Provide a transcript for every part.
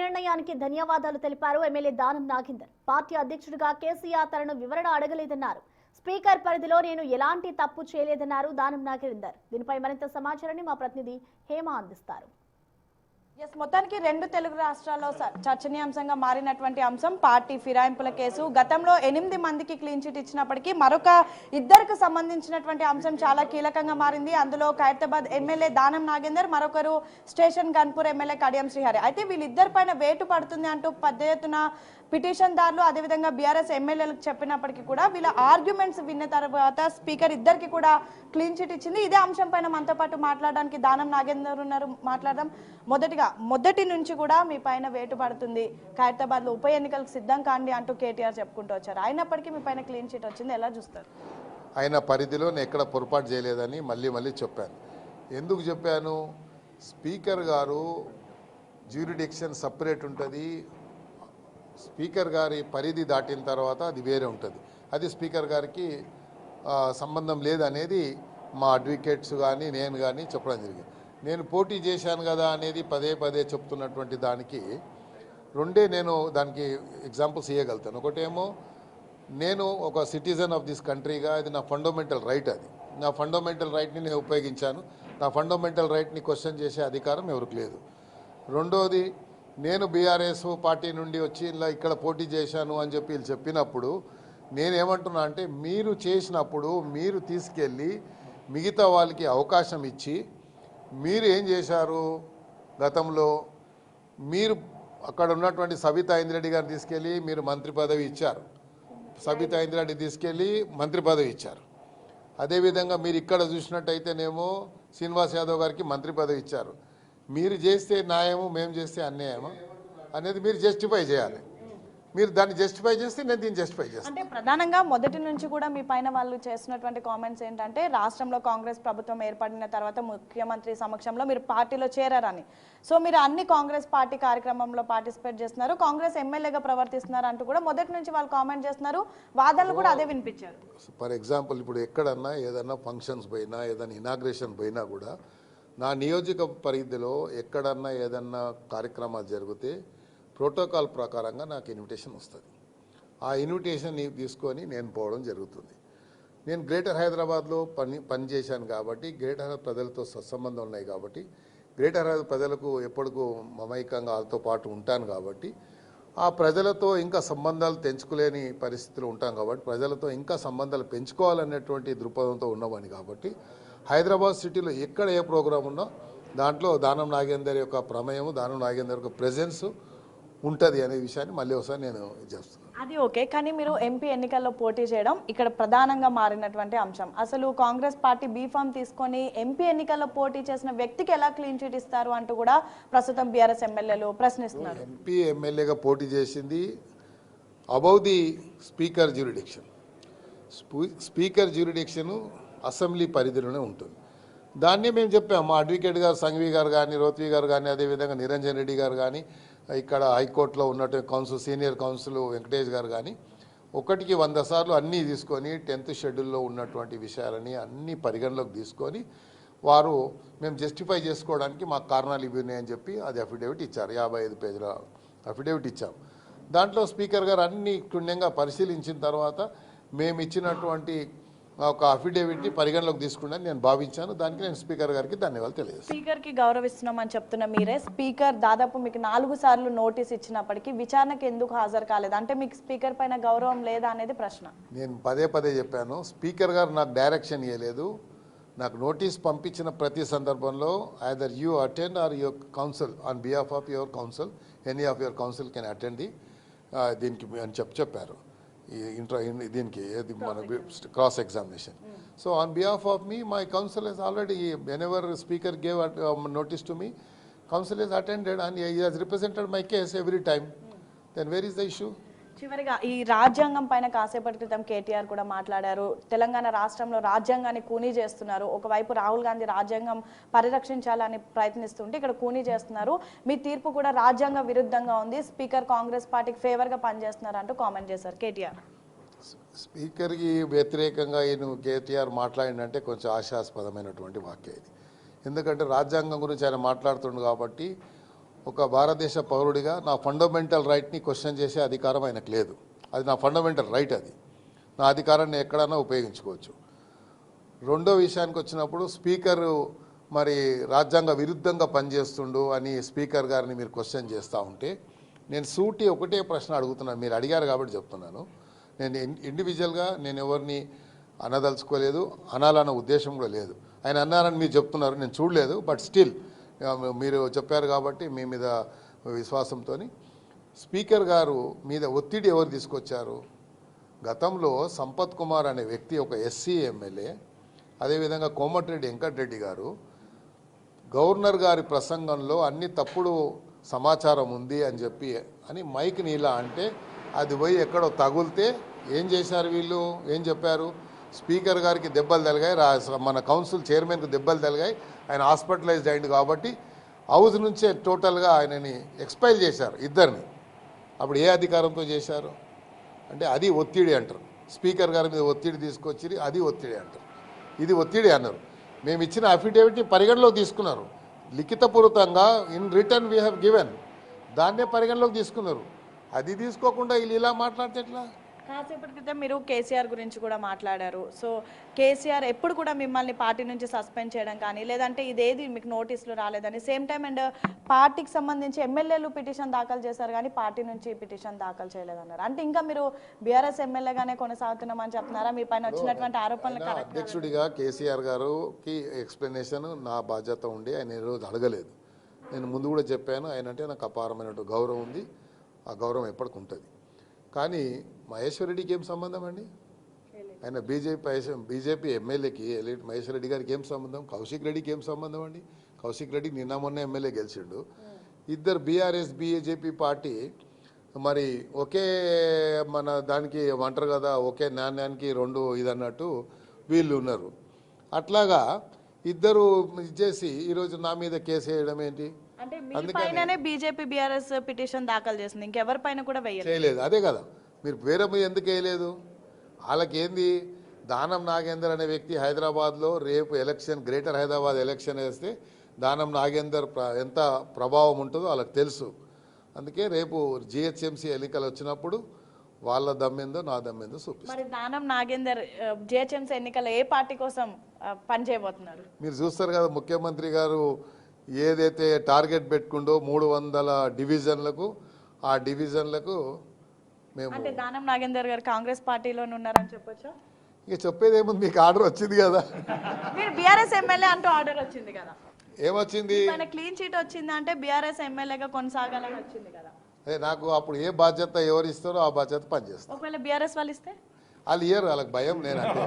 నిర్ణయానికి ధన్యవాదాలు తెలిపారు ఎమ్మెల్యే దానం నాగేందర్. పార్టీ అధ్యక్షుడిగా కేసీఆర్ తనను వివరణ అడగలేదన్నారు. స్పీకర్ పరిధిలో నేను ఎలాంటి తప్పు చేయలేదన్నారు దానం నాగేందర్. దీనిపై మరింత సమాచారాన్ని మా ప్రతినిధి హేమ అందిస్తారు. మొత్తానికి రెండు తెలుగు రాష్ట్రాల్లో చర్చనీయాంశంగా మారినటువంటి అంశం పార్టీ ఫిరాయింపుల కేసు. గతంలో 8 మందికి క్లీన్ చిట్ ఇచ్చినప్పటికీ మరొక ఇద్దరికి సంబంధించినటువంటి అంశం చాలా కీలకంగా మారింది. అందులో ఖైరతాబాద్ ఎమ్మెల్యే దానం నాగేందర్, మరొకరు స్టేషన్ గన్పూర్ ఎమ్మెల్యే కడియం శ్రీహరి. అయితే వీళ్ళిద్దరి పైన వేటు పడుతుంది అంటూ పెద్ద ఎత్తున పిటిషన్దారులు అదేవిధంగా బీఆర్ఎస్ ఎమ్మెల్యేలకు చెప్పినప్పటికీ కూడా వీళ్ళ ఆర్గ్యుమెంట్స్ విన్న తర్వాత స్పీకర్ ఇద్దరికి కూడా క్లీన్ చిట్ ఇచ్చింది. ఇదే అంశం పైన మనతో పాటు మాట్లాడడానికి దానం నాగేందర్ ఉన్నారు. మాట్లాడదాం. మొదటి నుంచి కూడా మీ పైన వేటు పడుతుంది, ఖైరతాబాద్ లో ఉప ఎన్నికలకు సిద్ధం కాండి అంటూ కేటీఆర్ చెప్పుకుంటూ వచ్చారు. అయినప్పటికీ మీ పైన క్లీన్ చిట్ వచ్చింది, ఎలా చూస్తారు? ఆయన పరిధిలో నేను ఎక్కడ పొరపాటు చేయలేదని మళ్ళీ చెప్పాను. ఎందుకు చెప్పాను? స్పీకర్ గారు జ్యూరిడిక్షన్ సపరేట్ ఉంటుంది. స్పీకర్ గారి పరిధి దాటిన తర్వాత అది వేరే ఉంటుంది. అది స్పీకర్ గారికి సంబంధం లేదనేది మా అడ్వకేట్స్ కానీ నేను కానీ చెప్పడం జరిగింది. నేను పోటీ చేశాను కదా అనేది పదే చెప్తున్నటువంటి దానికి నేను దానికి ఎగ్జాంపుల్స్ ఇవ్వగలుగుతాను. ఒకటేమో నేను ఒక సిటిజన్ ఆఫ్ దిస్ కంట్రీగా అది నా ఫండమెంటల్ రైట్. అది నా ఫండమెంటల్ రైట్ని నేను ఉపయోగించాను. నా ఫండమెంటల్ రైట్ని క్వశ్చన్ చేసే అధికారం ఎవరికి లేదు. రెండోది, నేను బీఆర్ఎస్ పార్టీ నుండి వచ్చి ఇలా ఇక్కడ పోటీ చేశాను అని చెప్పి వీళ్ళు చెప్పినప్పుడు నేనేమంటున్నా అంటే, మీరు చేసినప్పుడు మీరు తీసుకెళ్ళి మిగతా వాళ్ళకి అవకాశం ఇచ్చి మీరు ఏం చేశారు? గతంలో మీరు అక్కడ ఉన్నటువంటి సబితా ఇంద్రెడ్డి గారిని తీసుకెళ్ళి మీరు మంత్రి పదవి ఇచ్చారు. సబితా ఇంద్రెడ్డి తీసుకెళ్ళి మంత్రి పదవి ఇచ్చారు. అదేవిధంగా మీరు ఇక్కడ చూసినట్టయితేనేమో శ్రీనివాస్ యాదవ్ గారికి మంత్రి పదవి ఇచ్చారు. మీరు చేస్తే న్యాయము, మేము చేస్తే అన్యాయము అనేది మీరు జస్టిఫై చేయాలి. మీరు దాన్ని జస్టిఫై చేస్తే నేను దీన్ని జస్టిఫై చేస్తాను. అంటే ప్రధానంగా మొదటి నుంచి కూడా మీ పైన వాళ్ళు చేస్తున్నటువంటి కామెంట్స్ ఏంటంటే, రాష్ట్రంలో కాంగ్రెస్ ప్రభుత్వం ఏర్పడిన తర్వాత ముఖ్యమంత్రి సమక్షంలో మీరు పార్టీలో చేరారని. సో మీరు అన్ని కాంగ్రెస్ పార్టీ కార్యక్రమంలో పార్టిసిపేట్ చేస్తున్నారు, కాంగ్రెస్ ఎమ్మెల్యేగా ప్రవర్తిస్తున్నారు అంటూ కూడా మొదటి నుంచి వాళ్ళు కామెంట్ చేస్తున్నారు. వాదనలు కూడా అదే వినిపించారు. ఫర్ ఎగ్జాంపుల్, ఇప్పుడు ఎక్కడన్నా ఏదన్నా ఫంక్షన్స్ పోయినా, ఏదైనా ఇనాగ్రేషన్ పోయినా కూడా నా నియోజక పరిధిలో ఎక్కడన్నా ఏదన్నా కార్యక్రమాలు జరిగితే ప్రోటోకాల్ ప్రకారంగా నాకు ఇన్విటేషన్ వస్తుంది. ఆ ఇన్విటేషన్ తీసుకొని నేను పోవడం జరుగుతుంది. నేను గ్రేటర్ హైదరాబాద్లో పనిచేశాను కాబట్టి, గ్రేటర్ హైదరాబాద్ ప్రజలతో సత్సంబంధం ఉన్నాయి కాబట్టి, గ్రేటర్ హైదరాబాద్ ప్రజలకు ఎప్పటికూ మమైకంగా వాళ్ళతో పాటు ఉంటాను కాబట్టి, ఆ ప్రజలతో ఇంకా సంబంధాలు తెంచుకోలేని పరిస్థితులు ఉంటాం కాబట్టి, ప్రజలతో ఇంకా సంబంధాలు పెంచుకోవాలనేటువంటి దృక్పథంతో ఉన్నవాడిని కాబట్టి, హైదరాబాద్ సిటీలో ఎక్కడ ఏ ప్రోగ్రాం ఉన్నా దాంట్లో దానం నాగేందర్ యొక్క ప్రమేయము, దానం నాగేందర్ యొక్క ప్రెజెన్స్ ఉంటుంది అనే విషయాన్ని మళ్ళీ ఒకసారి నేను చేస్తున్నాను. అది ఓకే, కానీ మీరు ఎంపీ ఎన్నికల్లో పోటీ చేయడం ఇక్కడ ప్రధానంగా మారినటువంటి అంశం. అసలు కాంగ్రెస్ పార్టీ బీఫామ్ తీసుకొని ఎంపీ ఎన్నికల్లో పోటీ చేసిన వ్యక్తికి ఎలా క్లీన్ చిట్ ఇస్తారు అంటూ కూడా ప్రస్తుతం బీఆర్ఎస్ ఎమ్మెల్యేలు ప్రశ్నిస్తున్నారు. ఎంపీ ఎమ్మెల్యేగా పోటీ చేసింది above the speaker jurisdiction. Speaker jurisdiction assembly పరిధిలోనే ఉంటుంది. దాన్ని మేము చెప్పాము. మా అడ్వకేట్ గారు సంఘవి గారు కానీ, రోత్వి గారు కానీ, అదేవిధంగా నిరంజన్ రెడ్డి గారు కానీ, ఇక్కడ హైకోర్టులో ఉన్నటువంటి కౌన్సిల్ సీనియర్ కౌన్సిల్ వెంకటేష్ గారు కానీ 1కి 100 సార్లు అన్నీ తీసుకొని 10th షెడ్యూల్లో ఉన్నటువంటి విషయాలని అన్నీ పరిగణలోకి తీసుకొని వారు మేము జస్టిఫై చేసుకోవడానికి మాకు కారణాలు ఇవి ఉన్నాయని చెప్పి అది అఫిడేవిట్ ఇచ్చారు. 55 పేజీల అఫిడేవిట్ ఇచ్చాం. దాంట్లో స్పీకర్ గారు అన్ని క్షుణ్ణంగా పరిశీలించిన తర్వాత మేము ఇచ్చినటువంటి ఒక అఫిడేవిట్ని పరిగణలోకి తీసుకుందని నేను భావించాను. దానికి నేను స్పీకర్ గారికి ధన్యవాదాలు తెలియజేస్తాను. స్పీకర్కి గౌరవిస్తున్నామని చెప్తున్న మీరే, స్పీకర్ దాదాపు మీకు 4 సార్లు నోటీస్ ఇచ్చినప్పటికీ విచారణకు ఎందుకు హాజరు కాలేదు? అంటే మీకు స్పీకర్ పైన గౌరవం లేదా అనేది ప్రశ్న. నేను పదే చెప్పాను. స్పీకర్ గారు నాకు డైరెక్షన్ ఇవ్వలేదు. నాకు నోటీస్ పంపించిన ప్రతి సందర్భంలో either you attend or your counsel on behalf of your counsel, any of your counsel can attend దీనికి అని చెప్పారు. దీనికి మన cross examination. So on behalf of me my counsel he's already, whenever speaker gave notice to me, council has attended and he has represented my case every time. Then where is the issue? చివరిగా ఈ రాజ్యాంగం పైన కాసేపటి క్రితం కేటీఆర్ కూడా మాట్లాడారు. తెలంగాణ రాష్ట్రంలో రాజ్యాంగాన్ని కూనీ చేస్తున్నారు. ఒకవైపు రాహుల్ గాంధీ రాజ్యాంగం పరిరక్షించాలని ప్రయత్నిస్తుంటే ఇక్కడ కూనీ చేస్తున్నారు. మీ తీర్పు కూడా రాజ్యాంగ విరుద్ధంగా ఉంది, స్పీకర్ కాంగ్రెస్ పార్టీకి ఫేవర్గా పనిచేస్తున్నారు అంటూ కామెంట్ చేశారు కేటీఆర్. స్పీకర్కి వ్యతిరేకంగా ఈయన కేటీఆర్ మాట్లాడినంటే కొంచెం ఆశాస్పదమైనటువంటి వాక్యం ఇది. ఎందుకంటే రాజ్యాంగం గురించి ఆయన మాట్లాడుతుండు కాబట్టి ఒక భారతదేశ పౌరుడిగా నా ఫండమెంటల్ రైట్ని క్వశ్చన్ చేసే అధికారం ఆయనకు లేదు. అది నా ఫండమెంటల్ రైట్, అది నా అధికారాన్ని ఎక్కడైనా ఉపయోగించుకోవచ్చు. రెండో విషయానికి వచ్చినప్పుడు స్పీకరు మరి రాజ్యాంగ విరుద్ధంగా పనిచేస్తుండు అని స్పీకర్ గారిని మీరు క్వశ్చన్ చేస్తూ ఉంటే నేను సూటి ఒకటే ప్రశ్న అడుగుతున్నాను. మీరు అడిగారు కాబట్టి చెప్తున్నాను. నేను ఇండివిజువల్గా నేను ఎవరిని అనదలుచుకోలేదు, అనాలన్న ఉద్దేశం కూడా లేదు. ఆయన అన్నారని మీరు చెప్తున్నారు, నేను చూడలేదు. బట్ స్టిల్ మీరు చెప్పారు కాబట్టి మీ మీద విశ్వాసంతో స్పీకర్ గారు మీద ఒత్తిడి ఎవరు తీసుకొచ్చారు? గతంలో సంపత్ కుమార్ అనే వ్యక్తి ఒక ఎస్సీ ఎమ్మెల్యే, అదేవిధంగా కోమటిరెడ్డి వెంకటరెడ్డి గారు గవర్నర్ గారి ప్రసంగంలో అన్ని తప్పుడు సమాచారం ఉంది అని చెప్పి అని మైక్ని ఇలా అంటే అది పోయి ఎక్కడో తగులితే ఏం చేశారు వీళ్ళు? ఏం చెప్పారు? స్పీకర్ గారికి దెబ్బలు తగిలాయి, మన కౌన్సిల్ చైర్మన్కి దెబ్బలు తగిలాయి, ఆయన హాస్పిటలైజ్డ్ అయింది కాబట్టి హౌస్ నుంచే టోటల్గా ఆయనని ఎక్స్పైల్ చేశారు ఇద్దరిని. అప్పుడు ఏ అధికారంతో చేశారు అంటే అది ఒత్తిడి అంటారు. స్పీకర్ గారి మీద ఒత్తిడి తీసుకొచ్చి అది ఒత్తిడి అంటారు, ఇది ఒత్తిడి అన్నారు. మేము ఇచ్చిన అఫిడేవిట్ని పరిగణలోకి తీసుకున్నారు, లిఖితపూర్వకంగా in return we have given, దాన్నే పరిగణలోకి తీసుకున్నారు. అది తీసుకోకుండా వీళ్ళు ఇలా మాట్లాడితే ఎట్లా? కాసేపటి క్రితం మీరు కేసీఆర్ గురించి కూడా మాట్లాడారు. సో కేసీఆర్ ఎప్పుడు కూడా మిమ్మల్ని పార్టీ నుంచి సస్పెండ్ చేయడం కానీ లేదంటే ఇదేది మీకు నోటీసులు రాలేదని, సేమ్ టైం అండ్ పార్టీకి సంబంధించి ఎమ్మెల్యేలు పిటిషన్ దాఖలు చేశారు కానీ పార్టీ నుంచి పిటిషన్ దాఖలు చేయలేదన్నారు. అంటే ఇంకా మీరు బీఆర్ఎస్ ఎమ్మెల్యేగానే కొనసాగుతున్నామని చెప్తున్నారా? మీ పైన వచ్చినటువంటి ఆరోపణలు అధ్యక్షుడిగా కేసీఆర్ గారికి ఎక్స్ప్లెనేషన్ నా బాధ్యత ఉండి ఆయన రోజు అడగలేదు. నేను ముందు కూడా చెప్పాను, ఆయన అంటే నాకు అపారమైనటువంటి గౌరవం ఉంది, ఆ గౌరవం ఎప్పటికి ఉంటుంది. కానీ మహేశ్వర్ రెడ్డికి ఏం సంబంధం అండి? ఆయన బీజేపీ ఎమ్మెల్యేకి మహేశ్వర్ రెడ్డి గారికి ఏం సంబంధం? కౌశిక్ రెడ్డికి ఏం సంబంధం అండి? కౌశిక్ రెడ్డి నిన్న మొన్న ఎమ్మెల్యే గెలిచిండు. ఇద్దరు బీఆర్ఎస్ బీజేపీ పార్టీ మరి ఒకే మన దానికి అంటారు కదా, ఒకే నాణ్యానికి రెండు ఇది అన్నట్టు వీళ్ళు ఉన్నారు. అట్లాగా ఇద్దరు ఇచ్చేసి ఈరోజు నా మీద కేసు వేయడం ఏంటి? అంటే మీ పైననే బీజేపీ బీఆర్ఎస్ పిటిషన్ దాఖలు చేసింది, ఇంకెవరి పైన కూడా చేయలేదు. అదే కదా, మీరు వేరే మీద ఎందుకు వేయలేదు? వాళ్ళకేంది? దానం నాగేందర్ అనే వ్యక్తి హైదరాబాద్లో రేపు ఎలక్షన్, గ్రేటర్ హైదరాబాద్ ఎలక్షన్ వేస్తే దానం నాగేందర్ ఎంత ప్రభావం ఉంటుందో వాళ్ళకి తెలుసు. అందుకే రేపు జిహెచ్ఎంసీ ఎన్నికలు వచ్చినప్పుడు వాళ్ళ దమ్మేందో నా దమ్మేందో చూపిస్తారు. మరి దానం నాగేందర్ జిహెచ్ఎంసీ ఎన్నికల్లో ఏ పార్టీ కోసం పనిచేయబోతున్నారు? మీరు చూస్తారు కదా, ముఖ్యమంత్రి గారు ఏదైతే టార్గెట్ పెట్టుకుండో 300 డివిజన్లకు, ఆ డివిజన్లకు మేము అంటే దానం నాగేందర్ గారు కాంగ్రెస్ పార్టీలోనే ఉన్నారని చెప్పొచ్చు. ఇక చెప్పేది ఏముంది, మీకు ఆర్డర్ వచ్చింది కదా. మీరు బీఆర్ఎస్ ఎమ్మెల్యే అంటూ ఆర్డర్ వచ్చింది కదా, ఏమొచ్చింది? క్లీన్ చీట్ వచ్చింది అంటే బీఆర్ఎస్ ఎమ్మెల్యేగా కొనసాగాలని వచ్చింది కదా. అదే నాకు అప్పుడు ఏ బాధ్యత ఎవరు ఇస్తారో ఆ బాధ్యత పనిచేస్తాను. ఒకవేళ బీఆర్ఎస్ వాళ్ళు ఇస్తే వాళ్ళు ఇయ్యరు, వాళ్ళకి భయం. నేనంటే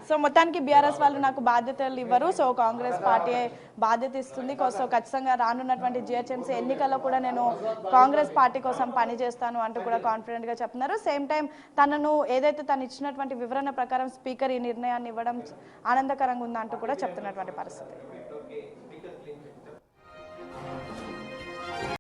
సో మొత్తానికి బీఆర్ఎస్ వాళ్ళు నాకు బాధ్యతలు ఇవ్వరు, సో కాంగ్రెస్ పార్టీ బాధ్యత ఇస్తుంది. సో ఖచ్చితంగా రానున్నటువంటి జిహెచ్ఎంసీ ఎన్నికల్లో కూడా నేను కాంగ్రెస్ పార్టీ కోసం పనిచేస్తాను అంటూ కూడా కాన్ఫిడెంట్గా చెప్తున్నారు. సేమ్ టైం తనను ఏదైతే తను ఇచ్చినటువంటి వివరణ ప్రకారం స్పీకర్ ఈ నిర్ణయాన్ని ఇవ్వడం ఆనందకరంగా ఉందంటూ కూడా చెప్తున్నటువంటి పరిస్థితి.